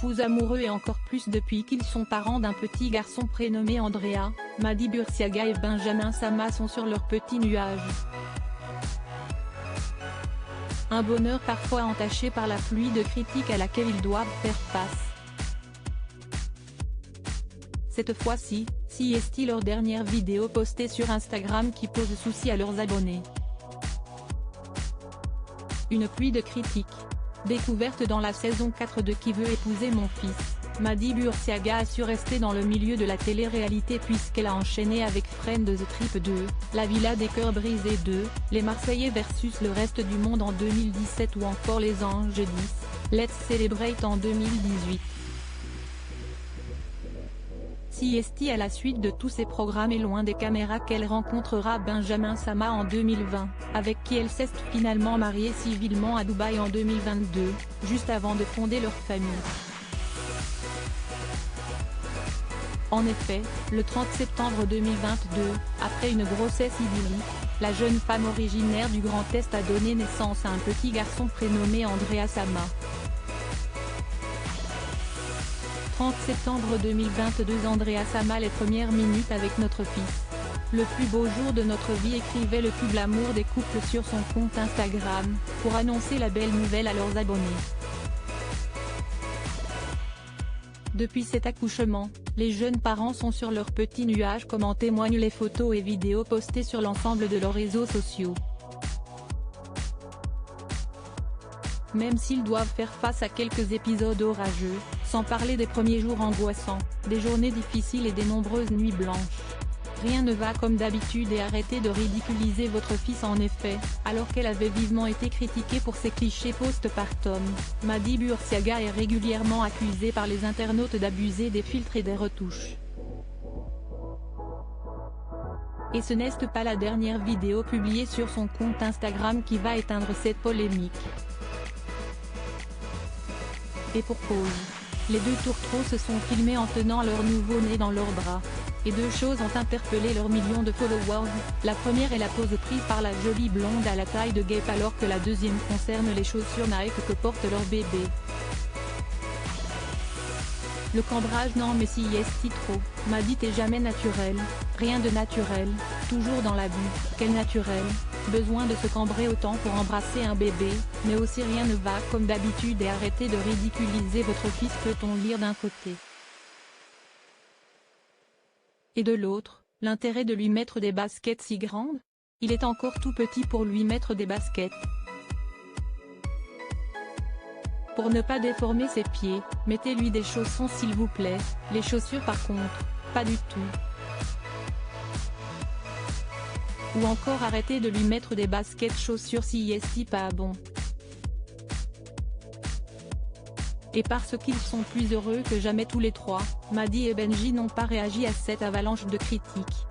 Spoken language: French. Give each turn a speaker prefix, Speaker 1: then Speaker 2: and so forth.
Speaker 1: fous amoureux et encore plus depuis qu'ils sont parents d'un petit garçon prénommé Andrea. Mady Burciaga et Benjamin Sama sont sur leur petit nuage. Un bonheur parfois entaché par la pluie de critiques à laquelle ils doivent faire face. Cette fois-ci, c'est leur dernière vidéo postée sur Instagram qui pose souci à leurs abonnés. Une pluie de critiques. Découverte dans la saison 4 de Qui veut épouser mon fils, Mady Burciaga a su rester dans le milieu de la télé-réalité puisqu'elle a enchaîné avec Friends The Trip 2, La Villa des Cœurs Brisés 2, Les Marseillais versus le reste du monde en 2017 ou encore Les Anges 10, Let's Celebrate en 2018. À la suite de tous ces programmes et loin des caméras qu'elle rencontrera Benjamin Sama en 2020, avec qui elle s'est finalement mariée civilement à Dubaï en 2022, juste avant de fonder leur famille. En effet, le 30 septembre 2022, après une grossesse idyllique, la jeune femme originaire du Grand Est a donné naissance à un petit garçon prénommé Andrea Sama. 30 septembre 2022 Andrea Sama. Les premières minutes avec notre fils. Le plus beau jour de notre vie, écrivait le plus glamour des couples sur son compte Instagram, pour annoncer la belle nouvelle à leurs abonnés. Depuis cet accouchement, les jeunes parents sont sur leur petit nuage comme en témoignent les photos et vidéos postées sur l'ensemble de leurs réseaux sociaux. Même s'ils doivent faire face à quelques épisodes orageux, sans parler des premiers jours angoissants, des journées difficiles et des nombreuses nuits blanches. Rien ne va comme d'habitude et arrêtez de ridiculiser votre fils. En effet, alors qu'elle avait vivement été critiquée pour ses clichés post-partum, Mady Burciaga est régulièrement accusée par les internautes d'abuser des filtres et des retouches. Et ce n'est pas la dernière vidéo publiée sur son compte Instagram qui va éteindre cette polémique. Et pour cause. Les deux tourtereaux se sont filmés en tenant leur nouveau-né dans leurs bras. Et deux choses ont interpellé leurs millions de followers. La première est la pose prise par la jolie blonde à la taille de guêpe, alors que la deuxième concerne les chaussures Nike que porte leur bébé. Le cambrage, non mais si trop. Mady t'es jamais naturel, rien de naturel, toujours dans l'abus, quel naturel, besoin de se cambrer autant pour embrasser un bébé, mais aussi rien ne va comme d'habitude et arrêtez de ridiculiser votre fils, peut-on lire d'un côté. Et de l'autre, l'intérêt de lui mettre des baskets si grandes? Il est encore tout petit pour lui mettre des baskets. Pour ne pas déformer ses pieds, mettez-lui des chaussons s'il vous plaît, les chaussures par contre, pas du tout. Ou encore arrêtez de lui mettre des baskets chaussures si pas bon. Et parce qu'ils sont plus heureux que jamais tous les trois, Mady et Benji n'ont pas réagi à cette avalanche de critiques.